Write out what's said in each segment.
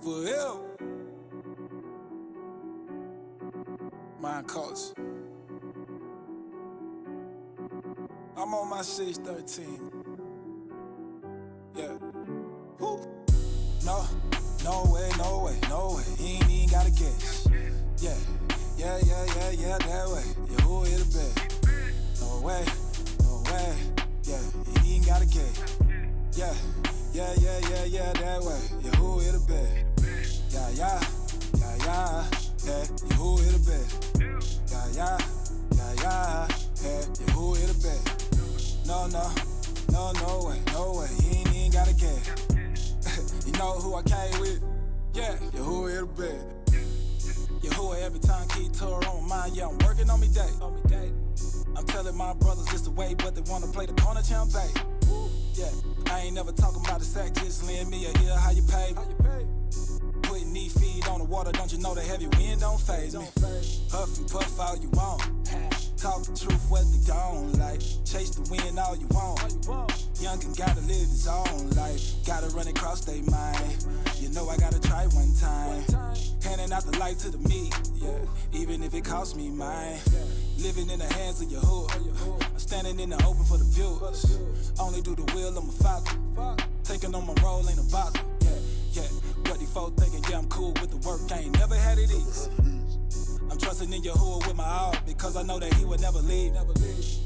For real. Mind culture. I'm on my 613. Yeah. Woo. No, no way, no way, no way. You ain't even gotta guess. Yeah, that way. Yeah, who hit the bed? No way, no way. Yeah, you ain't even gotta guess. Yeah, that way. Yeah, who hit the bed? Yeah, who hit the bed? Yeah, who hit the bed? No way, you ain't even gotta guess. You know who I came with? Yeah, who hit the bed? Yahuwah every time keep Torah on my mind. Yeah, I'm working on me day. I'm telling my brothers it's the way, but they wanna play the corner town bay. Yeah, I ain't never talking about the sack, just lend me a ear, how you pay. Putting knee feet on the water, don't you know the heavy wind don't faze me? Huff and puff all you want. Talk the truth, what they don't like. Chase the wind all you want. Youngin' gotta live his own life. Gotta run across they mind. You know I gotta try one time. Handing out the light to the meat, yeah. Even if it costs me mine. Living in the hands of Yahuwah. I'm standing in the open for the viewers. Only do the will of my father. Taking on my role ain't about it. Yeah. What these folk thinking, yeah, I'm cool with the work. I ain't never had it easy. I'm trusting in Yahuwah with my all, because I know that he would never leave.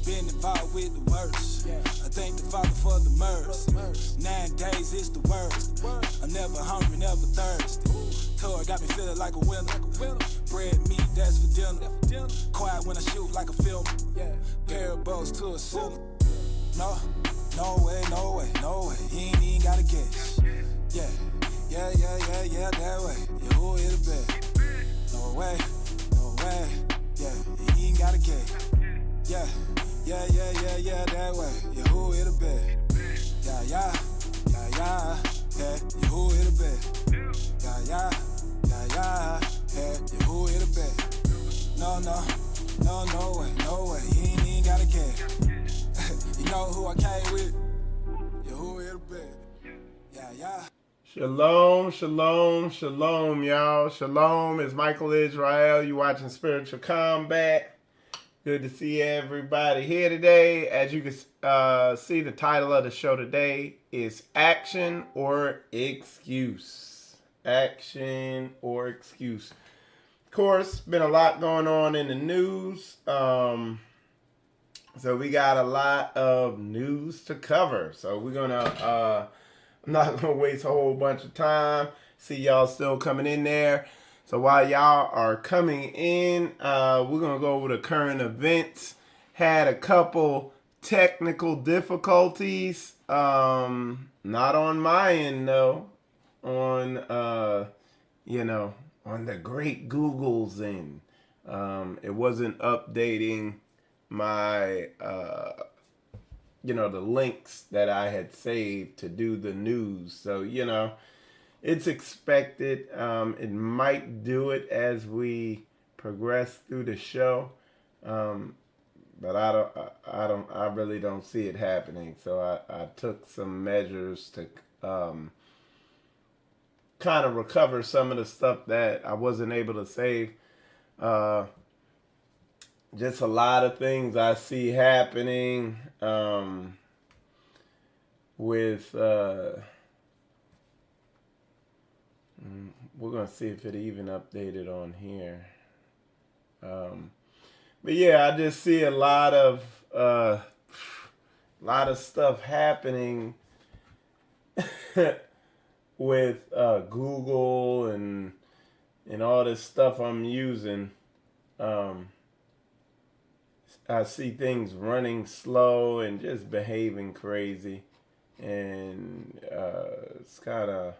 Been involved with the worst. I thank the Father for the mercy. 9 days is the worst. I'm never hungry, never thirsty. Torah got me feeling like a winner. Bread, meat, that's for dinner. Quiet when I shoot like a film. Parables to a cylinder. No way. You ain't even gotta guess. Yeah, that way. Yeah, who hit the bed? No way. Yeah, you ain't gotta guess. Yeah, that way. Yeah, who hit the bed? Yeah, who hit the bed? Yeah, who hit the bed? No way. You ain't even gotta guess. You know who I came with? Yeah, who hit the bed? Yeah. Shalom, y'all. Shalom, it's Michael Israel. You watching Spiritual Combat. Good to see everybody here today. As you can see, the title of the show today is Action or Excuse. Action or Excuse. Of course, been a lot going on in the news. So we got a lot of news to cover. So we're going to... I'm not going to waste a whole bunch of time. See y'all still coming in there. So while y'all are coming in, we're going to go over the current events. Had a couple technical difficulties. Not on my end, though. On, on the great Google's end. It wasn't updating my... the links that I had saved to do the news. So, it's expected. It might do it as we progress through the show. But I really don't see it happening. So I took some measures to kind of recover some of the stuff that I wasn't able to save. Just a lot of things I see happening with we're going to see if it even updated on here. But yeah, I just see a lot of stuff happening with Google and all this stuff I'm using. I see things running slow and just behaving crazy, and it's kind of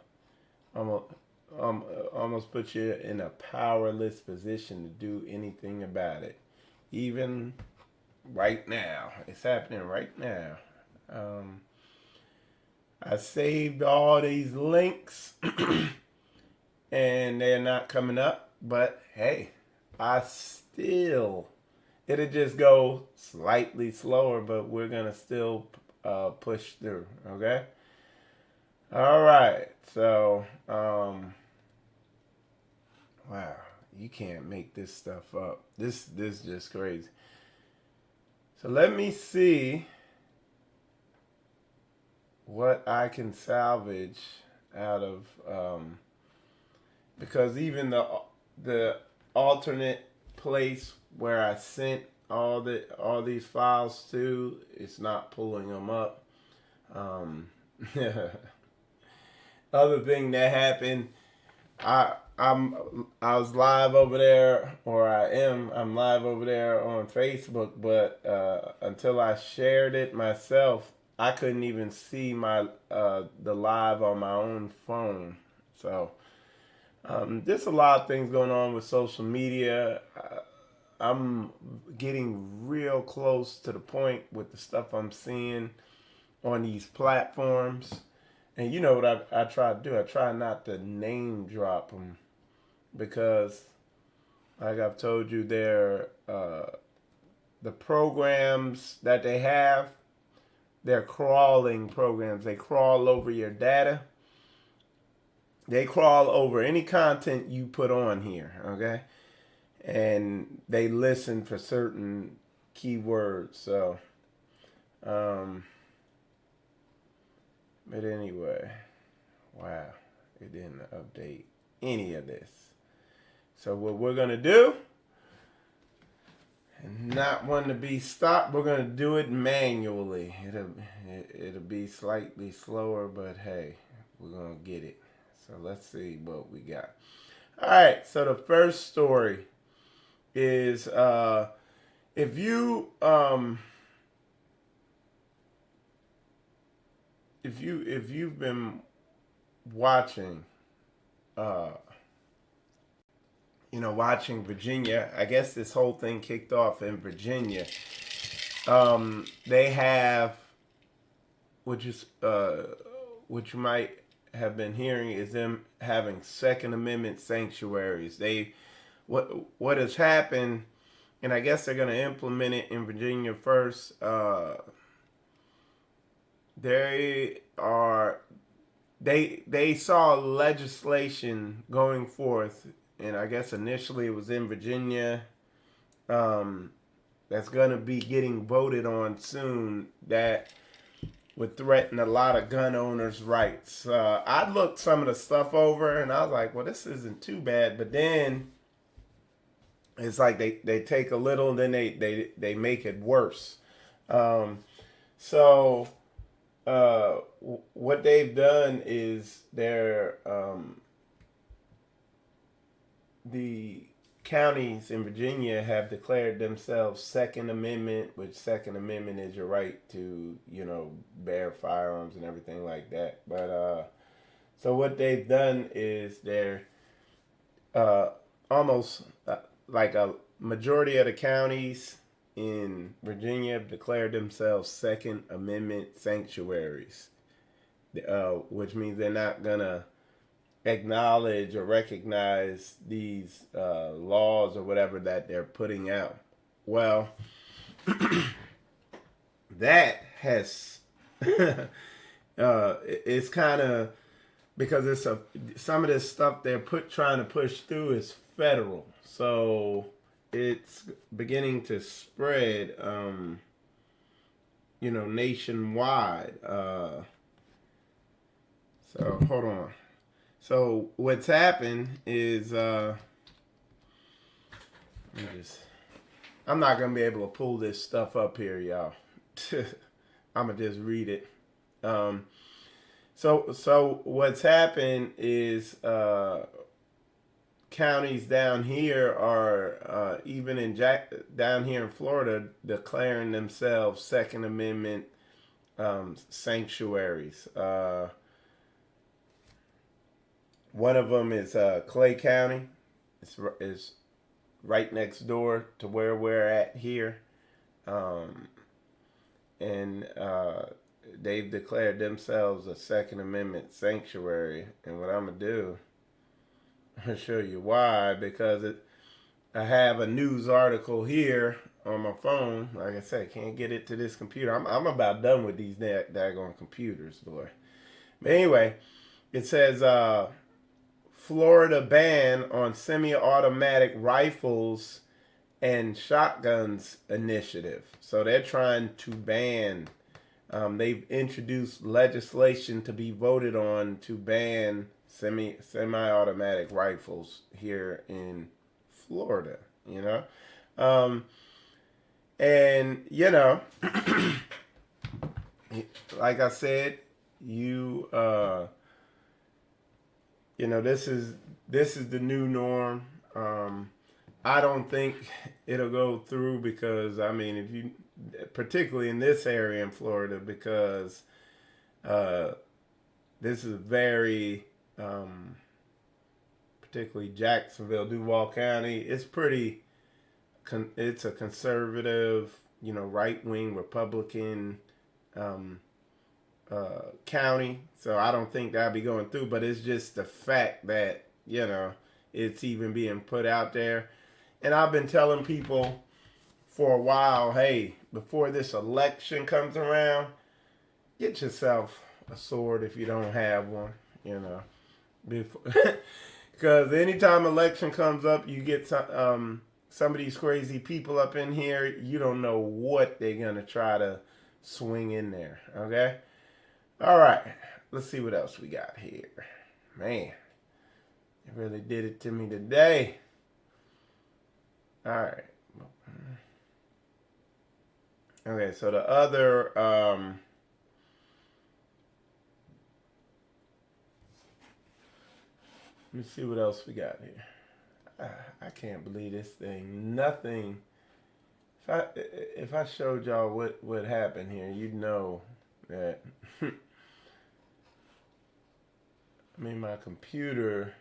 almost put you in a powerless position to do anything about it. Even right now, it's happening right now. I saved all these links, and they're not coming up. But hey, it'll just go slightly slower, but we're going to still push through, okay? All right, so You can't make this stuff up. This just crazy. So let me see what I can salvage out of because even the alternate place where I sent all these files to, it's not pulling them up. Other thing that happened, I was live over there, or I'm live over there on Facebook, but until I shared it myself, I couldn't even see my the live on my own phone. So there's a lot of things going on with social media. I'm getting real close to the point with the stuff I'm seeing on these platforms. And you know what I try to do? I try not to name drop them because, like I've told you, they're the programs that they have, they're crawling programs. They crawl over your data. They crawl over any content you put on here, okay? And they listen for certain keywords. So, but anyway, wow, it didn't update any of this. So what we're gonna do, and not want to be stopped, we're gonna do it manually. It'll be slightly slower, but hey, we're gonna get it. So let's see what we got. All right. So the first story is if you've been watching watching Virginia. I guess this whole thing kicked off in Virginia. They have, which you might have been hearing, is them having Second Amendment sanctuaries. What has happened, and I guess they're going to implement it in Virginia first. They saw legislation going forth, and I guess initially it was in Virginia. That's going to be getting voted on soon. That would threaten a lot of gun owners' rights. I looked some of the stuff over, and I was like, well, this isn't too bad. But then it's like they take a little, and then they make it worse. So what they've done is the counties in Virginia have declared themselves Second Amendment, which Second Amendment is your right to, bear firearms and everything like that. But so what they've done is they're almost like a majority of the counties in Virginia have declared themselves Second Amendment sanctuaries, which means they're not gonna acknowledge or recognize these laws or whatever that they're putting out. Well, that has it's kind of because some of this stuff they're trying to push through is federal, so it's beginning to spread, nationwide. So hold on. So what's happened is I'm not gonna be able to pull this stuff up here, y'all. I'm gonna just read it. So what's happened is counties down here are even down here in Florida declaring themselves Second Amendment sanctuaries. One of them is Clay County. It's right next door to where we're at here, and they've declared themselves a Second Amendment sanctuary. And what I'm gonna do, I'll show you why, because I have a news article here on my phone. Like I said, I can't get it to this computer. I'm about done with these daggone computers, boy. But anyway, it says Florida ban on semi-automatic rifles and shotguns initiative. So they're trying to ban. They've introduced legislation to be voted on to ban semi-automatic rifles here in Florida. You know, and you know, like I said, you know, this is the new norm. I don't think it'll go through because, I mean, if you, particularly in this area in Florida, because this is very, particularly Jacksonville, Duval County, it's pretty, it's a conservative, you know, right-wing Republican county. So I don't think that'll be going through, but it's just the fact that, you know, it's even being put out there. And I've been telling people for a while, hey, before this election comes around, get yourself a sword if you don't have one, you know. Because anytime election comes up, you get some of these crazy people up in here, you don't know what they're going to try to swing in there, okay? All right, let's see what else we got here. Man, it really did it to me today. All right. Okay, so the other let me see what else we got here. I can't believe this thing. Nothing. If I showed y'all what happened here, you'd know that. I mean, my computer.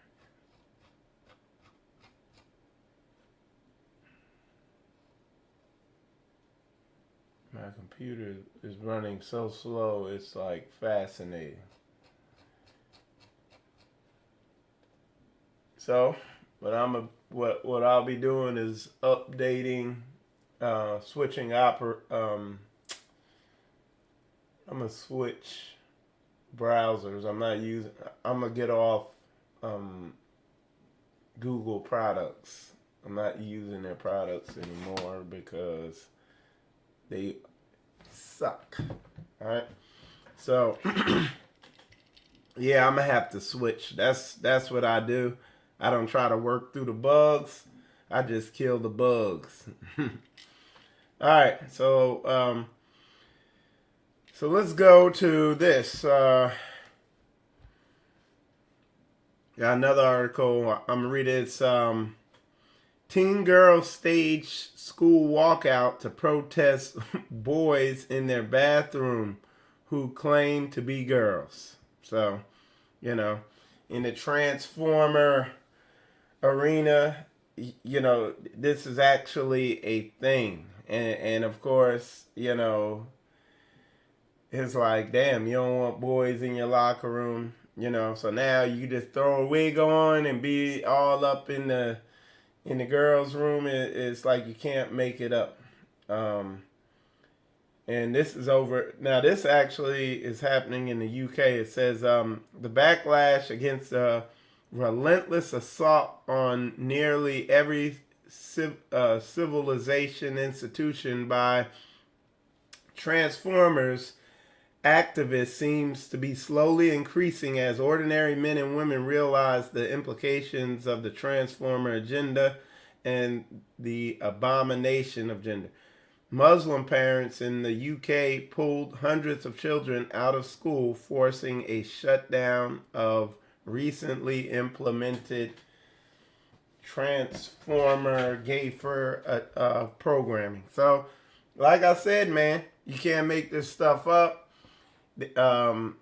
My computer is running so slow, it's like fascinating. So, what I'll be doing is updating, switching I'm gonna switch browsers. I'm gonna get off Google products. I'm not using their products anymore because they suck. All right. So, yeah, I'm gonna have to switch. That's what I do. I don't try to work through the bugs. I just kill the bugs. All right. So, so let's go to this. Got another article. I'm gonna read it. It's teen girls stage school walkout to protest boys in their bathroom who claim to be girls. So, you know, in the Transformer arena, you know, this is actually a thing. And of course, you know, it's like, damn, you don't want boys in your locker room, you know. So now you just throw a wig on and be all up in the girls' room. It's like you can't make it up. And this is over. Now, this actually is happening in the UK. It says the backlash against relentless assault on nearly every civilization institution by Transformers activists seems to be slowly increasing as ordinary men and women realize the implications of the Transformer agenda and the abomination of gender. Muslim parents in the UK pulled hundreds of children out of school, forcing a shutdown of recently implemented Transformer Gayfer programming. So, like I said, man, you can't make this stuff up. You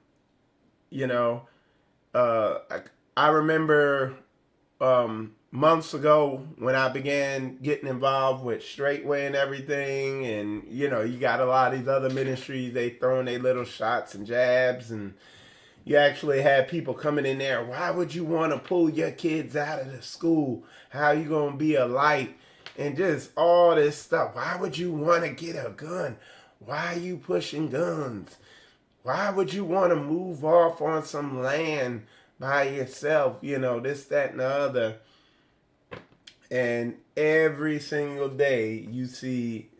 know, I remember months ago when I began getting involved with Straightway and everything, and you know, you got a lot of these other ministries, they throwing their little shots and jabs, and you actually had people coming in there, why would you want to pull your kids out of the school? How you going to be a light? And just all this stuff. Why would you want to get a gun? Why are you pushing guns? Why would you want to move off on some land by yourself, this, that, and the other. And every single day you see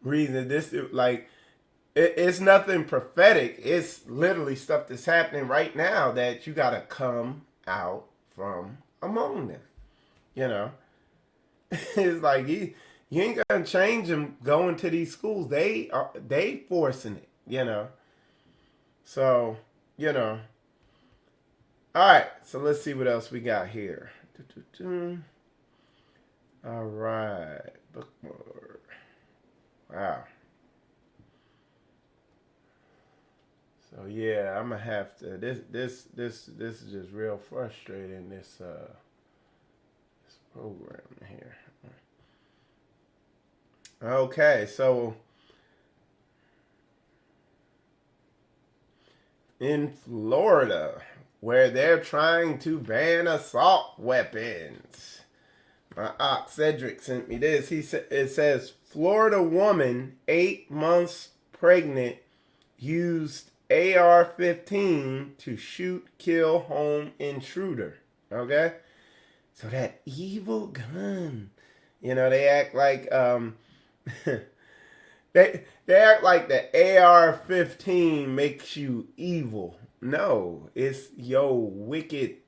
reason this, like, it's nothing prophetic. It's literally stuff that's happening right now that you got to come out from among them. It's like you ain't gonna change them going to these schools. They forcing it. So all right. So let's see what else we got here. All right, bookmark. Wow. So yeah, I'm gonna have to. This is just real frustrating. This program here. Okay, so in Florida, where they're trying to ban assault weapons. My aunt Cedric sent me this. It says Florida woman 8 months pregnant used AR-15 to shoot kill home intruder. Okay, so that evil gun. They act like they act like the AR-15 makes you evil. No, it's your wicked